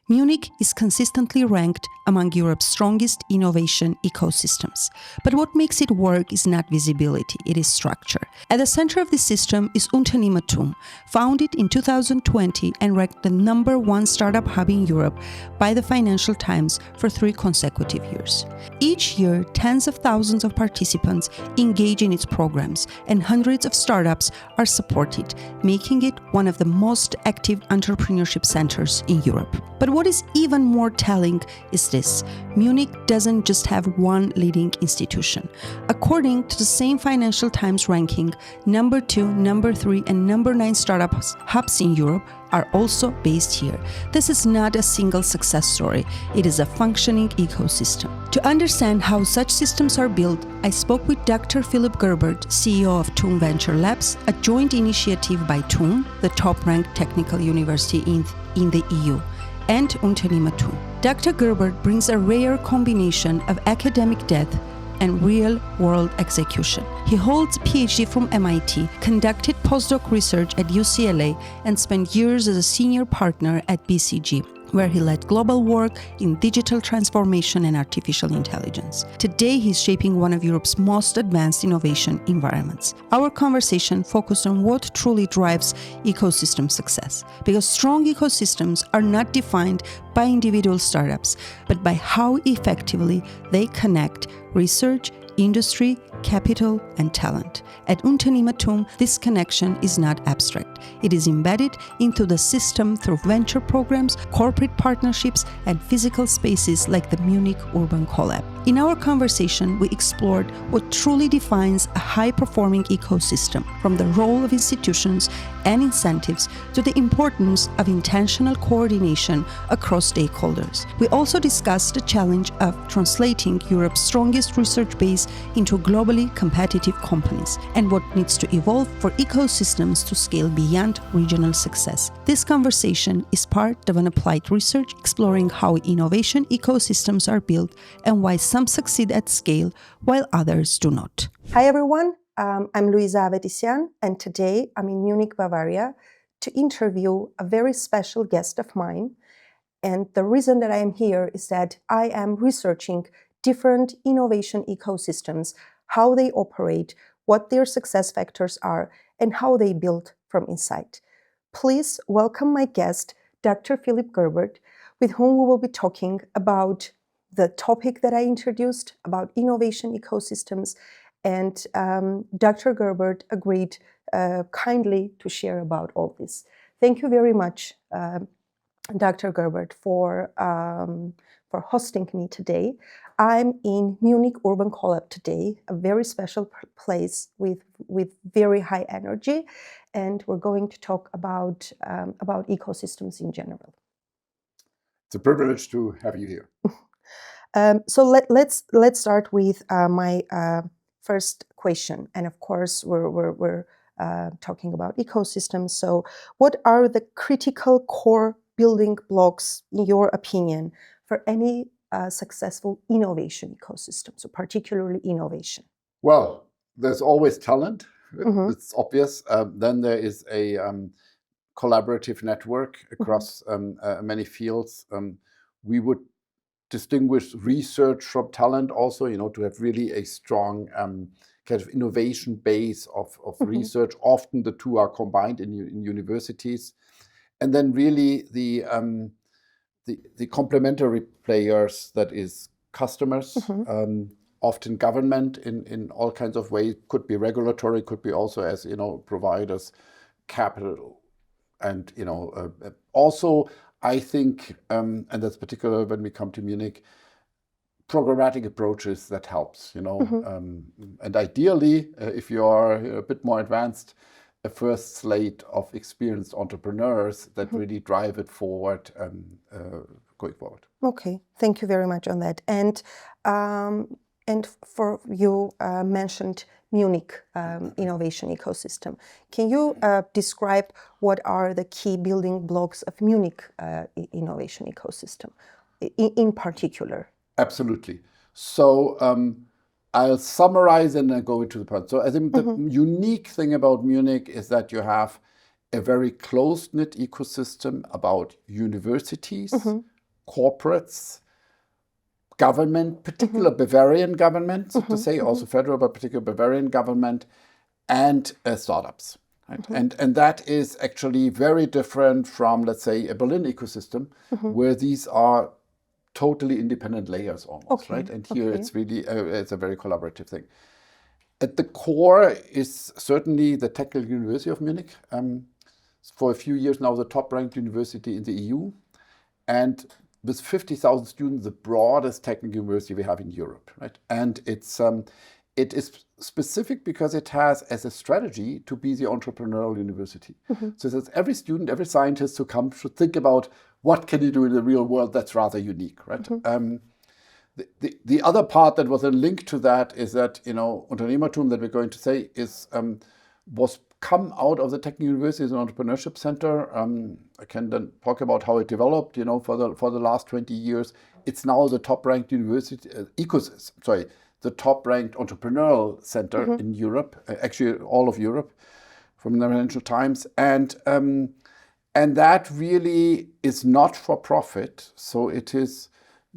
Munich is consistently ranked among Europe's strongest innovation ecosystems. But what makes it work is not visibility, it is structure. At the center of this system is UnternehmerTUM, founded in 2020 and ranked the #1 startup hub in Europe by the Financial Times for 3 consecutive years. Each year, tens of thousands of participants engage in its programs, and hundreds of startups are supported, making it one of the most active entrepreneurship centers in Europe. But what is even more telling is this: Munich doesn't just have one leading institution. According to the same Financial Times ranking, #2, #3, and #9 startup hubs in Europe are also based here. This is not a single success story, it is a functioning ecosystem. To understand how such systems are built, I spoke with Dr. Philipp Gerbert, CEO of TUM Venture Labs, a joint initiative by TUM, the top-ranked technical university in the EU, and UnternehmerTUM. Dr. Gerbert brings a rare combination of academic depth and real-world execution. He holds a PhD from MIT, conducted postdoc research at UCLA, and spent years as a senior partner at BCG, where he led global work in digital transformation and artificial intelligence. Today, he's shaping one of Europe's most advanced innovation environments. Our conversation focused on what truly drives ecosystem success, because strong ecosystems are not defined by individual startups, but by how effectively they connect research, industry, capital, and talent. At UnternehmerTUM, this connection is not abstract. It is embedded into the system through venture programs, corporate partnerships, and physical spaces like the Munich Urban Collab. In our conversation, we explored what truly defines a high-performing ecosystem, from the role of institutions and incentives to the importance of intentional coordination across stakeholders. We also discussed the challenge of translating Europe's strongest research base into globally competitive companies and what needs to evolve for ecosystems to scale beyond regional success. This conversation is part of an applied research exploring how innovation ecosystems are built and why some succeed at scale while others do not. Hi everyone, I'm Luisa Avedisian, and today I'm in Munich, Bavaria to interview a very special guest of mine. And the reason that I am here is that I am researching different innovation ecosystems, how they operate, what their success factors are, and how they build from inside. Please welcome my guest, Dr. Philipp Gerbert, with whom we will be talking about the topic that I introduced, about innovation ecosystems. And Dr. Gerbert agreed kindly to share about all this. Thank you very much, Dr. Gerbert, for hosting me today. I'm in Munich Urban Collab today, a very special place with very high energy, and we're going to talk about ecosystems in general. It's a privilege to have you here. So let's start with my first question, and of course we're talking about ecosystems. So, what are the critical core building blocks, in your opinion, for any successful innovation ecosystem, so particularly innovation? Well, there's always talent. Mm-hmm. It's obvious. Then there is a collaborative network across many fields. We would distinguish research from talent also, to have really a strong kind of innovation base of research. Often the two are combined in universities. And then really the complementary players, that is customers, often government in all kinds of ways, could be regulatory, could be also as, providers, capital. And, also I think, and that's particular when we come to Munich, programmatic approaches that helps, and ideally, if you are a bit more advanced, a first slate of experienced entrepreneurs that really drive it forward, going forward. Okay, thank you very much on that. And for you mentioned Munich innovation ecosystem. Can you describe what are the key building blocks of Munich innovation ecosystem in particular? Absolutely. So I'll summarize and then go into the point. So I think the unique thing about Munich is that you have a very close-knit ecosystem about universities, corporates, government, particular Bavarian government, so to say, also federal, but particular Bavarian government, and startups. Right? And that is actually very different from, let's say, a Berlin ecosystem, where these are totally independent layers almost, right? And here it's really, it's a very collaborative thing. At the core is certainly the Technical University of Munich. For a few years now, the top-ranked university in the EU. And with 50,000 students, the broadest technical university we have in Europe, right? And it is specific because it has as a strategy to be the entrepreneurial university. So that every student, every scientist who comes should think about what can you do in the real world that's rather unique, right? The other part that was a link to that is that, UnternehmerTUM that we're going to say is was come out of the Technical University as an entrepreneurship center. I can then talk about how it developed, for the last 20 years. It's now the top-ranked university the top-ranked entrepreneurial center in Europe, actually all of Europe, from the Financial Times, and that really is not for profit. So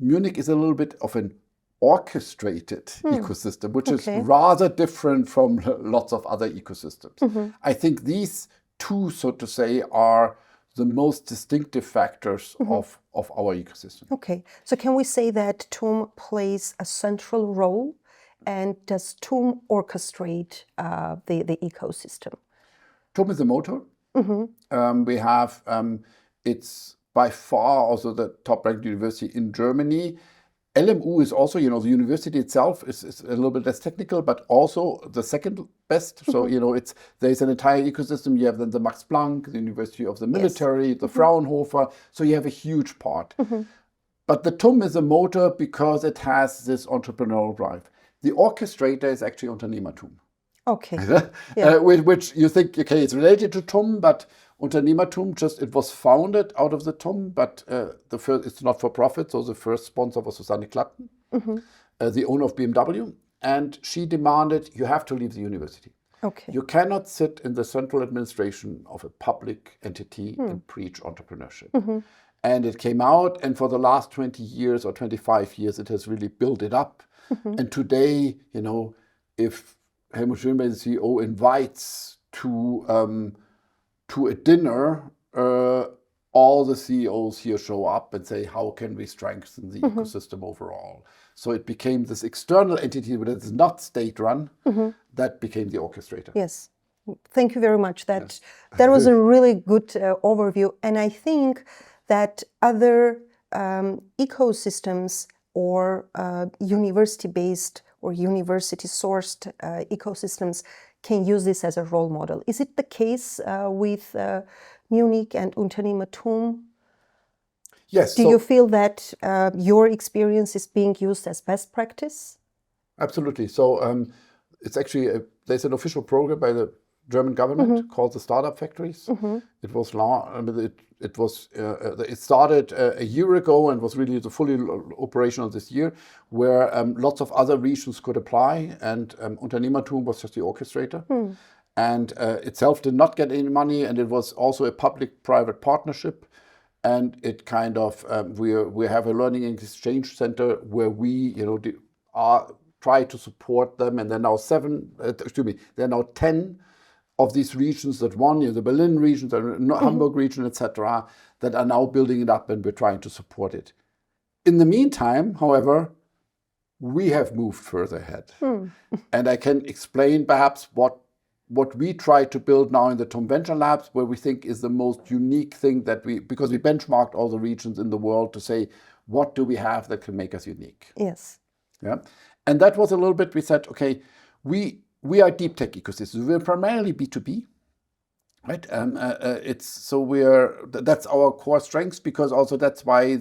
Munich is a little bit of an orchestrated ecosystem, which is rather different from lots of other ecosystems. I think these two, so to say, are the most distinctive factors of our ecosystem. Okay, so can we say that TUM plays a central role, and does TUM orchestrate the ecosystem? TUM is a motor. We have, it's by far also the top-ranked university in Germany. LMU is also, the university itself is a little bit less technical, but also the second best. So, there's an entire ecosystem. You have then the Max Planck, the University of the Military, the Fraunhofer. So you have a huge part. But the TUM is a motor because it has this entrepreneurial drive. The orchestrator is actually UnternehmerTUM. Okay. Which you think, okay, it's related to TUM, but UnternehmerTUM it was founded out of the TUM, but it's not for profit. So the first sponsor was Susanne Klatten, the owner of BMW, and she demanded you have to leave the university. Okay. You cannot sit in the central administration of a public entity and preach entrepreneurship. And it came out, and for the last 20 years or 25 years, it has really built it up. And today, if Helmut Schönberg, the CEO, invites to a dinner, all the CEOs here show up and say, how can we strengthen the ecosystem overall? So it became this external entity that is not state-run, that became the orchestrator. Yes. Thank you very much. That was a really good overview. And I think that other ecosystems or university-based or university-sourced ecosystems can use this as a role model. Is it the case with Munich and UnternehmerTUM? Yes. Do you feel that your experience is being used as best practice? Absolutely. So it's actually, there's an official program by the German government called the Startup Factories. It was it started a year ago and was really fully operational this year, where lots of other regions could apply, and UnternehmerTUM was just the orchestrator. And itself did not get any money, and it was also a public-private partnership. And it kind of we have a learning and exchange center where we try to support them, and there are now 10 of these regions that the Berlin region, the Hamburg region, etc., that are now building it up, and we're trying to support it. In the meantime, however, we have moved further ahead. And I can explain perhaps what we try to build now in the TUM Venture Labs, where we think is the most unique thing because we benchmarked all the regions in the world to say, what do we have that can make us unique? Yes. Yeah. And that was a little bit, we said, okay, we are deep tech ecosystems. We're primarily B2B, right? That's our core strengths, because also that's why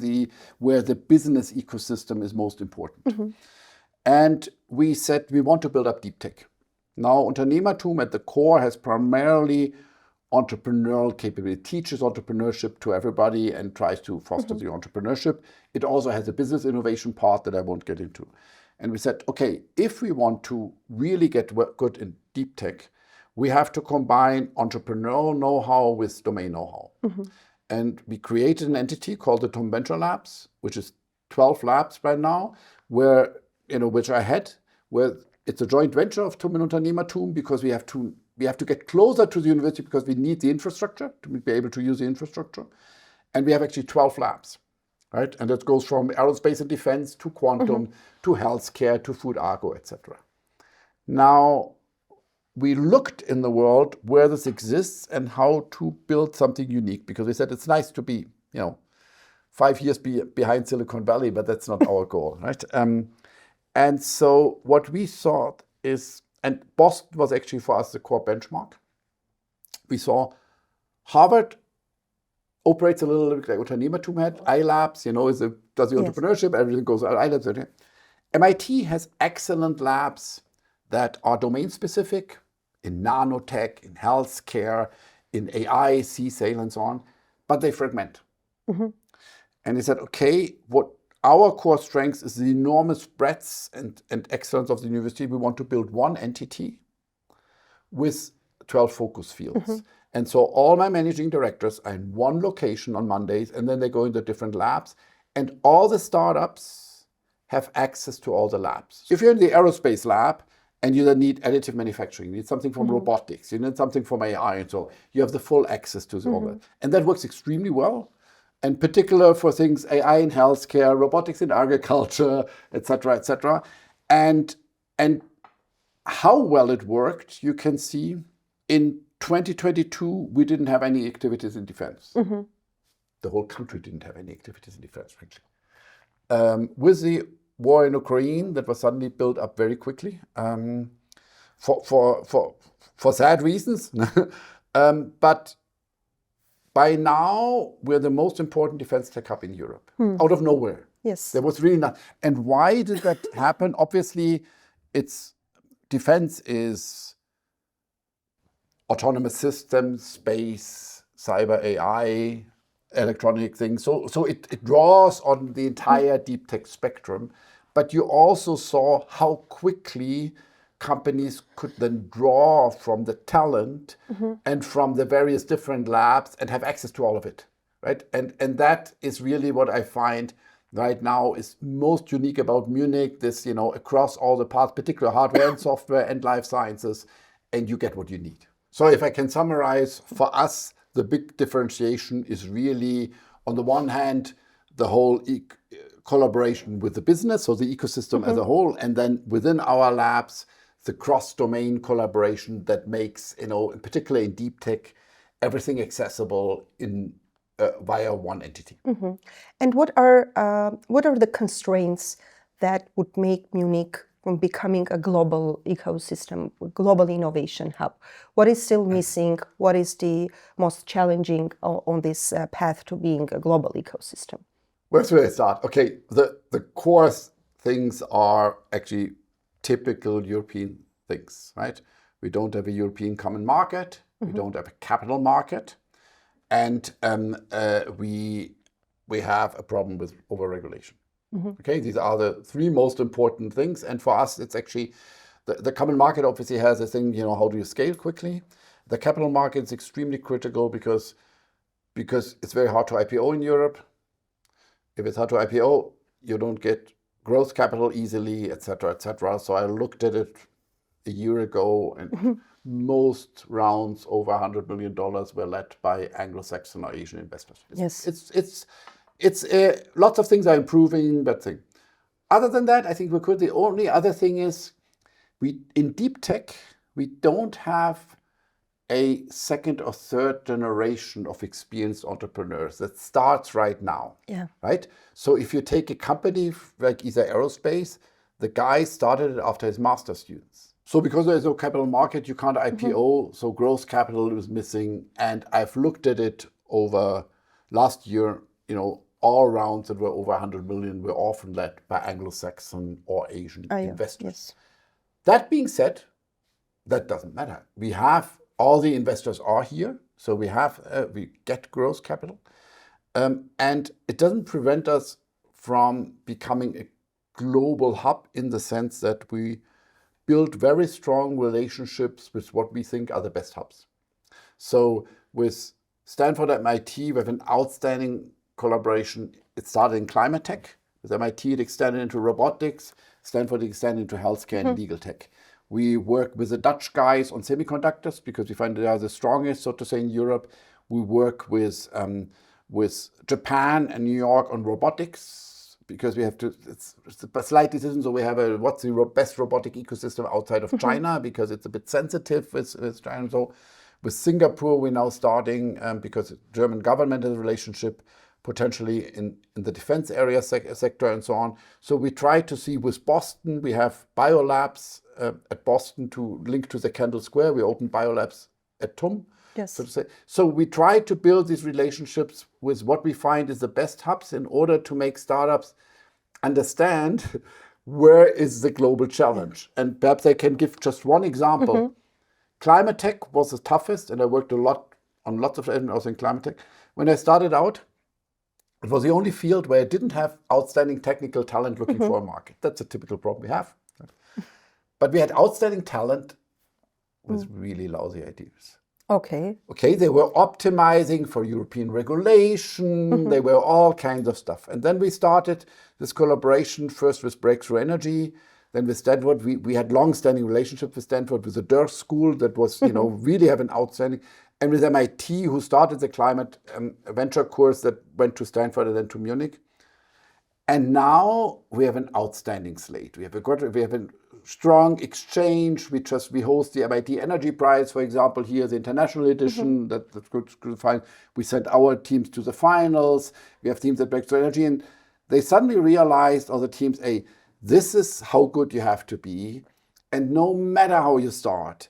where the business ecosystem is most important. And we said we want to build up deep tech. Now, UnternehmerTUM at the core has primarily entrepreneurial capability. It teaches entrepreneurship to everybody and tries to foster the entrepreneurship. It also has a business innovation part that I won't get into. And we said, okay, if we want to really get good in deep tech, we have to combine entrepreneurial know-how with domain know-how. And we created an entity called the TUM Venture Labs, which is 12 labs right now, where, which I had, where it's a joint venture of TUM and UnternehmerTUM, because we have to get closer to the university because we need the infrastructure to be able to use the infrastructure. And we have actually 12 labs, right? And that goes from aerospace and defense to quantum, to healthcare, to food agro, etc. Now, we looked in the world where this exists and how to build something unique, because we said it's nice to be, 5 years behind Silicon Valley, but that's not our goal, right? And so what we thought is, and Boston was actually for us the core benchmark. We saw Harvard operates a little bit like UnternehmerTUM had, iLabs, does the entrepreneurship, everything goes iLabs. Okay. MIT has excellent labs that are domain specific in nanotech, in healthcare, in AI, C-Sale, and so on, but they fragment. And they said, okay, what our core strength is the enormous breadth and excellence of the university. We want to build one entity with 12 focus fields. And so all my managing directors are in one location on Mondays, and then they go into different labs. And all the startups have access to all the labs. If you're in the aerospace lab and you then need additive manufacturing, you need something from robotics, you need something from AI, and so you have the full access to all that. And that works extremely well. And particular for things AI in healthcare, robotics in agriculture, et cetera, and how well it worked, you can see in 2022, we didn't have any activities in defense. The whole country didn't have any activities in defense, frankly. With the war in Ukraine, that was suddenly built up very quickly, for sad reasons. But by now, we're the most important defense tech hub in Europe, out of nowhere. Yes. There was really not. And why did that happen? Obviously, defense is autonomous systems, space, cyber AI, electronic things. So it draws on the entire deep tech spectrum. But you also saw how quickly companies could then draw from the talent and from the various different labs and have access to all of it, right? And that is really what I find right now is most unique about Munich, this, across all the parts, particularly hardware and software and life sciences, and you get what you need. So if I can summarize, for us, the big differentiation is really, on the one hand, the whole collaboration with the business, so the ecosystem as a whole, and then within our labs, the cross-domain collaboration that makes, particularly in deep tech, everything accessible via one entity. And what are the constraints that would make Munich from becoming a global ecosystem, global innovation hub? What is still missing? What is the most challenging on this path to being a global ecosystem? Where should I start? Okay, the core things are actually typical European things, right? We don't have a European common market. We don't have a capital market. And we have a problem with overregulation. Okay, these are the three most important things. And for us, it's actually, the common market obviously has a thing, how do you scale quickly? The capital market is extremely critical because it's very hard to IPO in Europe. If it's hard to IPO, you don't get growth capital easily, et cetera, et cetera. So I looked at it a year ago, and most rounds over $100 million were led by Anglo-Saxon or Asian investors. It's lots of things are improving, but other than that, I think we could. The only other thing is, in deep tech, we don't have a second or third generation of experienced entrepreneurs that starts right now. Yeah. Right? So if you take a company like either Aerospace, the guy started it after his master's students. So because there is no capital market, you can't IPO, so growth capital is missing. And I've looked at it over last year, all rounds that were over 100 million were often led by Anglo-Saxon or Asian investors. Yes. That being said, that doesn't matter. We have all the investors are here, so we get growth capital, and it doesn't prevent us from becoming a global hub in the sense that we build very strong relationships with what we think are the best hubs. So with Stanford, MIT, we have an outstanding collaboration. It started in climate tech. With MIT, it extended into robotics. Stanford extended into healthcare and legal tech. We work with the Dutch guys on semiconductors because we find they are the strongest, so to say, in Europe. We work with Japan and New York on robotics because we have to, it's a slight decision. So we have what's the best robotic ecosystem outside of China because it's a bit sensitive with China. So with Singapore, we're now starting because the German government has a relationship potentially in the defense area sector and so on. So we try to see with Boston, we have biolabs at Boston to link to the Kendall Square. We opened biolabs at TUM. Yes. So to say. So we try to build these relationships with what we find is the best hubs in order to make startups understand where is the global challenge. And perhaps I can give just one example. Climate tech was the toughest, and I worked a lot on lots of also in climate tech. When I started out, it was the only field where I didn't have outstanding technical talent looking for a market. That's a typical problem we have. But we had outstanding talent with really lousy ideas. Okay, they were optimizing for European regulation. They were all kinds of stuff. And then we started this collaboration first with Breakthrough Energy, then with Stanford. We had long-standing relationship with Stanford, with the Durst School that was, really have an outstanding, and with MIT, who started the climate venture course that went to Stanford and then to Munich. And now we have an outstanding slate. We have a strong exchange. We host the MIT Energy Prize, for example, here, the international edition. That's good to find. We sent our teams to the finals. We have teams at Breakthrough Energy, and they suddenly realized, all the teams, hey, this is how good you have to be. And no matter how you start,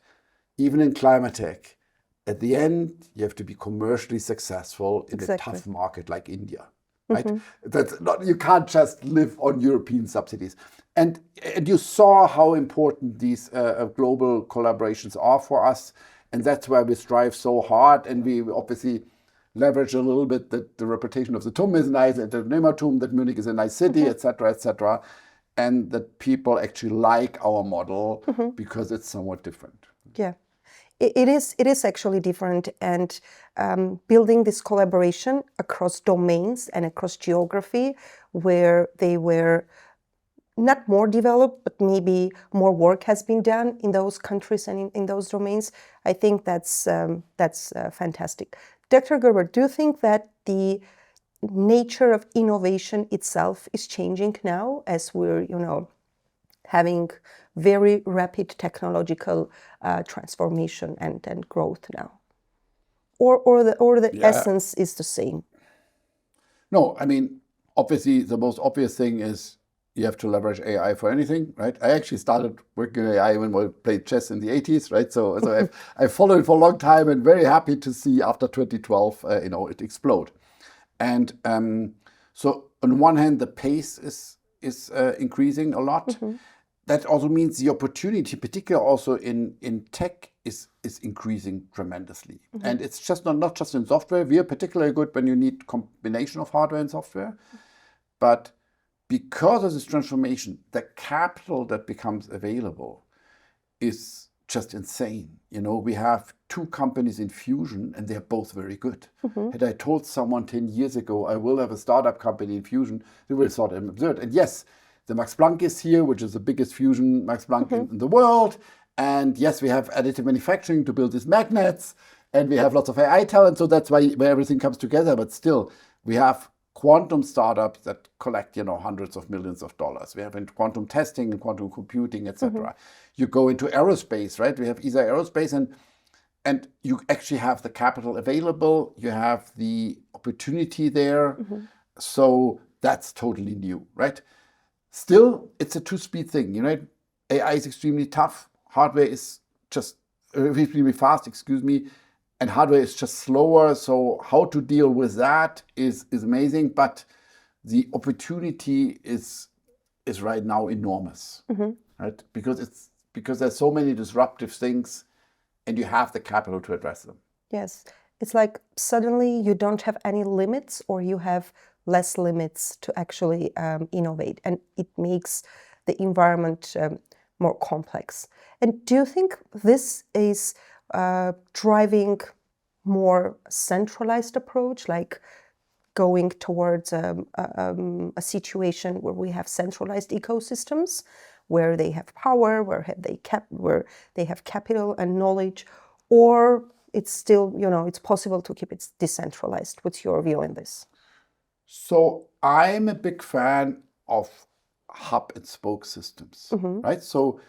even in climate tech, at the end, you have to be commercially successful in a tough market like India. Right? That's not, you can't just live on European subsidies. And you saw how important these global collaborations are for us. And that's why we strive so hard. And we obviously leverage a little bit that the reputation of the TUM is nice, and the UnternehmerTUM, that Munich is a nice city, etc., and that people actually like our model because it's somewhat different. Yeah. It is actually different, and building this collaboration across domains and across geography where they were not more developed, but maybe more work has been done in those countries and in those domains. I think that's fantastic. Dr. Gerbert, do you think that the nature of innovation itself is changing now as we're, having very rapid technological transformation and growth now, or the essence is the same? No, I mean, obviously the most obvious thing is you have to leverage AI for anything, right? I actually started working with AI when I played chess in the 80s, right? So I followed it for a long time, and very happy to see after 2012, it explode. And so on one hand, the pace is increasing a lot. That also means the opportunity, particularly also in tech, is increasing tremendously. And it's just not just in software. We are particularly good when you need combination of hardware and software. But because of this transformation, the capital that becomes available is just insane. We have 2 companies in fusion, and they're both very good. Had I told someone 10 years ago, I will have a startup company in fusion, they would have thought I'm absurd. And yes, the Max Planck is here, which is the biggest fusion Max Planck in the world. And yes, we have additive manufacturing to build these magnets, and we have lots of AI talent. So that's where everything comes together. But still, we have quantum startups that collect, hundreds of millions of dollars. We have in quantum testing and quantum computing, etc. You go into aerospace, right? We have ESA Aerospace, and you actually have the capital available. You have the opportunity there. So that's totally new, right? Still, it's a 2-speed thing, AI is extremely tough. Hardware is just extremely fast, and hardware is just slower. So how to deal with that is amazing, but the opportunity is right now enormous, right? Because there's so many disruptive things, and you have the capital to address them. Yes, it's like suddenly you don't have any limits, or you have less limits to actually innovate, and it makes the environment more complex. And do you think this is driving more centralized approach, like going towards a situation where we have centralized ecosystems, where they have power, where they have capital and knowledge, or it's still, it's possible to keep it decentralized? What's your view on this? So I'm a big fan of hub and spoke systems, right? So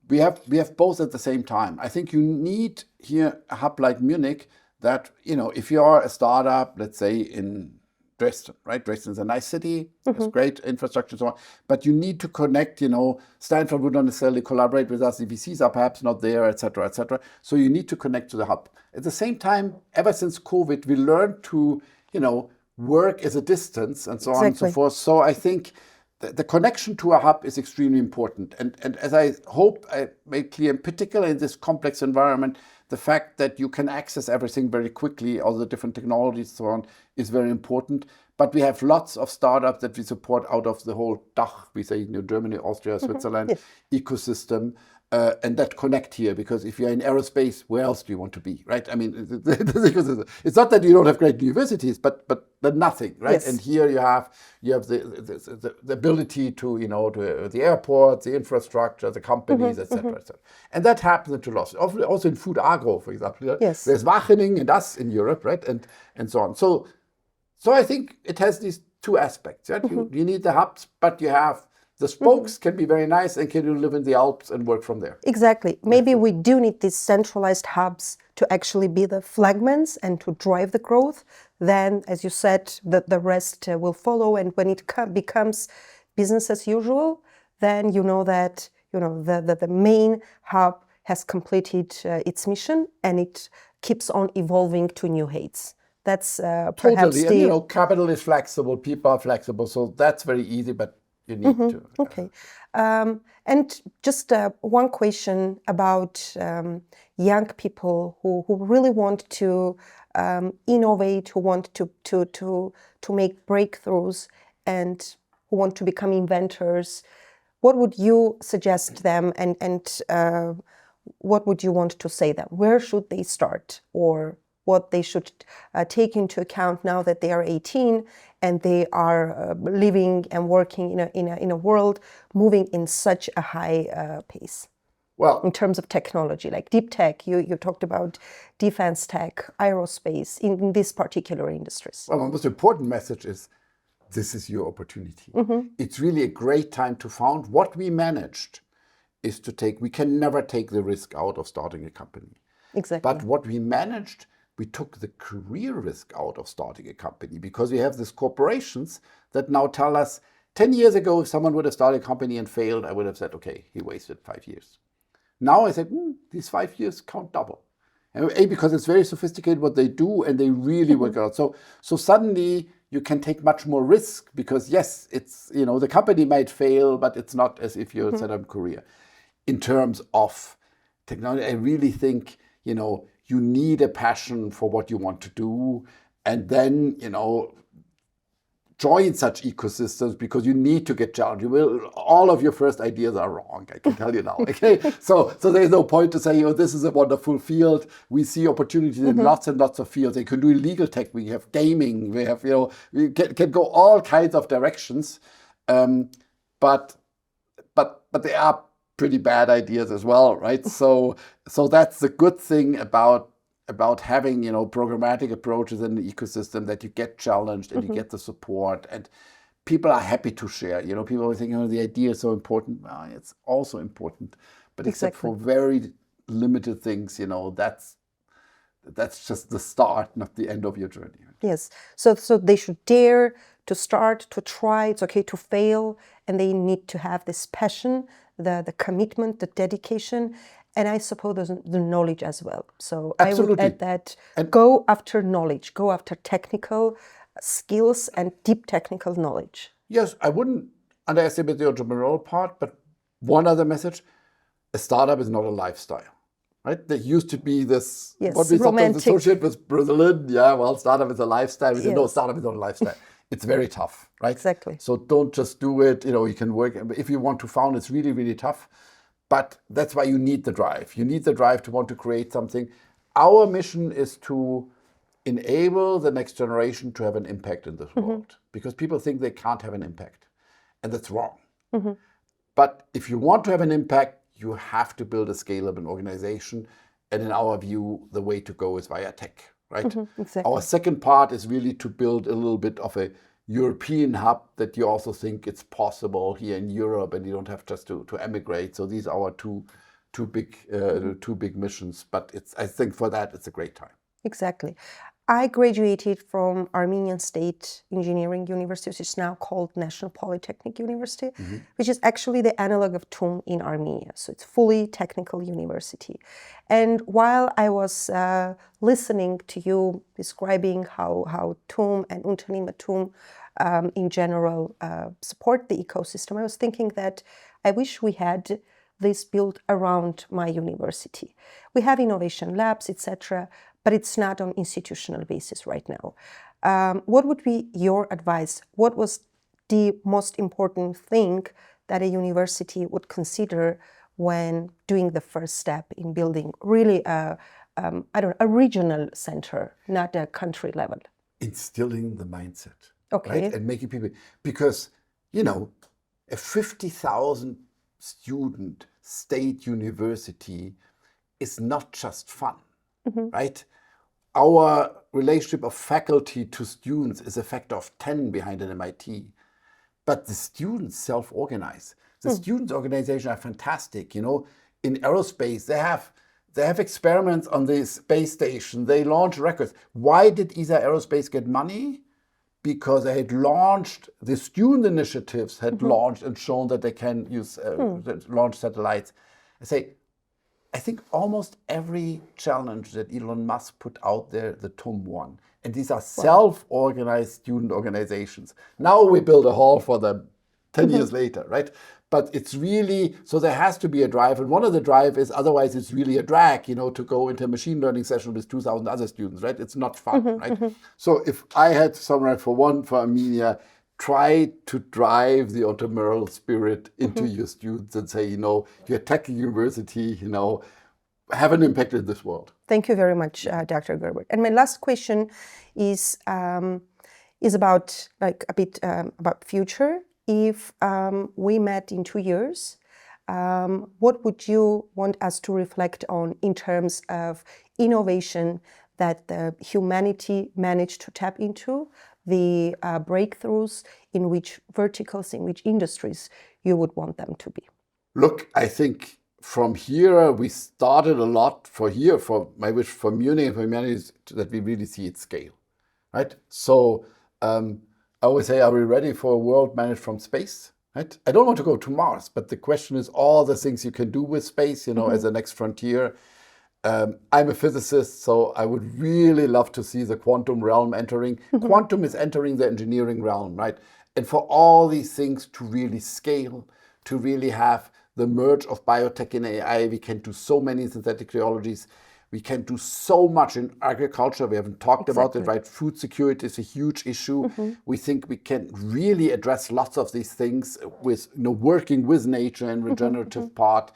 we have both at the same time. I think you need here a hub like Munich that, if you are a startup, let's say in Dresden, right? Dresden's a nice city, has great infrastructure and so on, but you need to connect, Stanford would not necessarily collaborate with us, the VCs are perhaps not there, et cetera, et cetera. So you need to connect to the hub. At the same time, ever since COVID, we learned to, work as a distance and so on and so forth. So I think the connection to a hub is extremely important. And as I hope I made clear, in particular in this complex environment, the fact that you can access everything very quickly, all the different technologies and so on, is very important. But we have lots of startups that we support out of the whole DACH, we say Germany, Austria, Switzerland ecosystem. And that connect here, because if you're in aerospace, where else do you want to be, right? I mean, it's not that you don't have great universities, but nothing, right? Yes. And here you have the ability to, to the airports, the infrastructure, the companies, etc., etc. And that happens to lots. Also in food agro, for example. Yes. There's Wageningen and us in Europe, right? And so on. So I think it has these two aspects, right? You need the hubs, but you have the spokes can be very nice, and can you live in the Alps and work from there? Exactly. Maybe we do need these centralized hubs to actually be the flagmans and to drive the growth. Then, as you said, the rest will follow. And when it becomes business as usual, then you know that the main hub has completed its mission, and it keeps on evolving to new heights. That's perhaps totally. And, capital is flexible, people are flexible, so that's very easy. But you need to. Okay. And just one question about young people who really want to innovate, who want to make breakthroughs, and who want to become inventors. What would you suggest them, and what would you want to say them? Where should they start, or what they should take into account now that they are 18 and they are living and working in a world moving in such a high pace? Well, in terms of technology, like deep tech, you talked about defense tech, aerospace, in these particular industries. Well, the most important message is this is your opportunity. It's really a great time to found. What we managed is we can never take the risk out of starting a company. Exactly. But what we managed, we took the career risk out of starting a company, because we have these corporations that now tell us 10 years ago, if someone would have started a company and failed, I would have said, okay, he wasted 5 years. Now I said, these 5 years count double. And because it's very sophisticated what they do, and they really work out. So suddenly you can take much more risk, because yes, it's, the company might fail, but it's not as if you set up a career. In terms of technology, I really think, you need a passion for what you want to do, and then, join such ecosystems, because you need to get challenged. All of your first ideas are wrong, I can tell you now. Okay, so there's no point to say, this is a wonderful field. We see opportunities in lots and lots of fields. You can do legal tech. We have gaming. We have, we can go all kinds of directions. But there are pretty bad ideas as well, right? So that's the good thing about having, programmatic approaches in the ecosystem, that you get challenged and you get the support, and people are happy to share. People always think, the idea is so important. Well, it's also important, but except for very limited things, that's just the start, not the end of your journey. Yes. So they should dare to start, to try. It's okay to fail, and they need to have this passion, the commitment, the dedication, and I suppose the knowledge as well. So absolutely. I would add that go after knowledge, go after technical skills and deep technical knowledge. Yes, I wouldn't underestimate the entrepreneurial part, but one other message, a startup is not a lifestyle. Right? There used to be this, what we sometimes associate with Berlin. Yeah, well, startup is a lifestyle. We say, no, startup is not a lifestyle. It's very tough, right? Exactly. So don't just do it. You can work. If you want to found, it's really, really tough. But that's why you need the drive. You need the drive to want to create something. Our mission is to enable the next generation to have an impact in this world, because people think they can't have an impact, and that's wrong. But if you want to have an impact, you have to build a scalable organization, and in our view, the way to go is via tech, right? Exactly. Our second part is really to build a little bit of a European hub that you also think it's possible here in Europe, and you don't have just to emigrate. So these are our two big missions. But I think for that, it's a great time. Exactly. I graduated from Armenian State Engineering University, which is now called National Polytechnic University, which is actually the analog of TUM in Armenia. So it's fully technical university. And while I was listening to you describing how TUM and UnternehmerTUM in general support the ecosystem, I was thinking that I wish we had this built around my university. We have innovation labs, etc., but it's not on institutional basis right now. What would be your advice? What was the most important thing that a university would consider when doing the first step in building really a regional center, not a country level? Instilling the mindset, okay, right? And making people, because, you know, a 50,000 student state university is not just fun, right? Our relationship of faculty to students is a factor of 10 behind an MIT, but the students self-organize. The students' organizations are fantastic. You know, in aerospace, they have experiments on the space station. They launch records. Why did ESA Aerospace get money? Because they had launched, the student initiatives had launched and shown that they can use launch satellites. I think almost every challenge that Elon Musk put out there, the TUM won. And these are self-organized student organizations. Now we build a hall for them 10 years later, right? But it's really, so there has to be a drive. And one of the drive is, otherwise it's really a drag, you know, to go into a machine learning session with 2,000 other students, right? It's not fun, right? So if I had to summarize for Armenia, try to drive the entrepreneurial spirit into your students and say, you know, you're a tech university, you know, have an impact in this world. Thank you very much, Dr. Gerbert. And my last question is about about future. If we met in 2 years, what would you want us to reflect on in terms of innovation that the humanity managed to tap into, the breakthroughs, in which verticals, in which industries you would want them to be? Look, I think from here, we started a lot my wish for Munich and for humanity is that we really see it scale, right? So I always say, are we ready for a world managed from space, right? I don't want to go to Mars, but the question is all the things you can do with space, you know, as the next frontier. I'm a physicist, so I would really love to see the quantum realm entering. Quantum is entering the engineering realm, right? And for all these things to really scale, to really have the merge of biotech and AI, we can do so many synthetic rheologies. We can do so much in agriculture. We haven't talked about it, right? Food security is a huge issue. We think we can really address lots of these things with, you know, working with nature and regenerative part.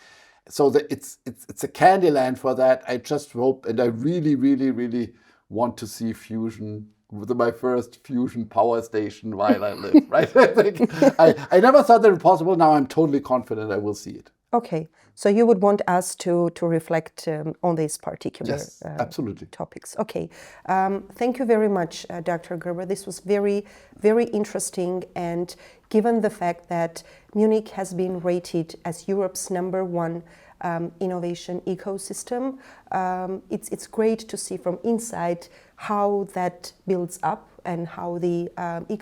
So that it's a candy land for that. I just hope, and I really, really, really want to see fusion, with my first fusion power station while I live, right? I never thought that was possible. Now I'm totally confident I will see it. Okay, so you would want us to reflect on these particular absolutely. Topics. Okay, thank you very much, Dr. Gerbert. This was very, very interesting, and given the fact that Munich has been rated as Europe's #1 innovation ecosystem, it's great to see from inside how that builds up and how the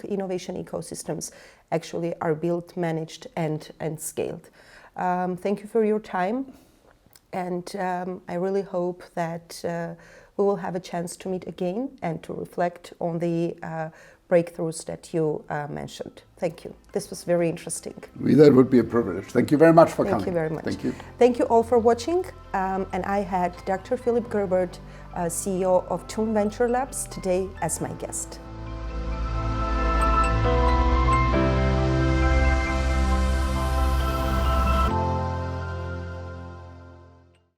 innovation ecosystems actually are built, managed, and scaled. Thank you for your time, and I really hope that we will have a chance to meet again and to reflect on the breakthroughs that you mentioned. Thank you. This was very interesting. That would be a privilege. Thank you very much for coming. Thank you very much. Thank you. Thank you all for watching. And I had Dr. Philipp Gerbert, CEO of TUM Venture Labs, today as my guest.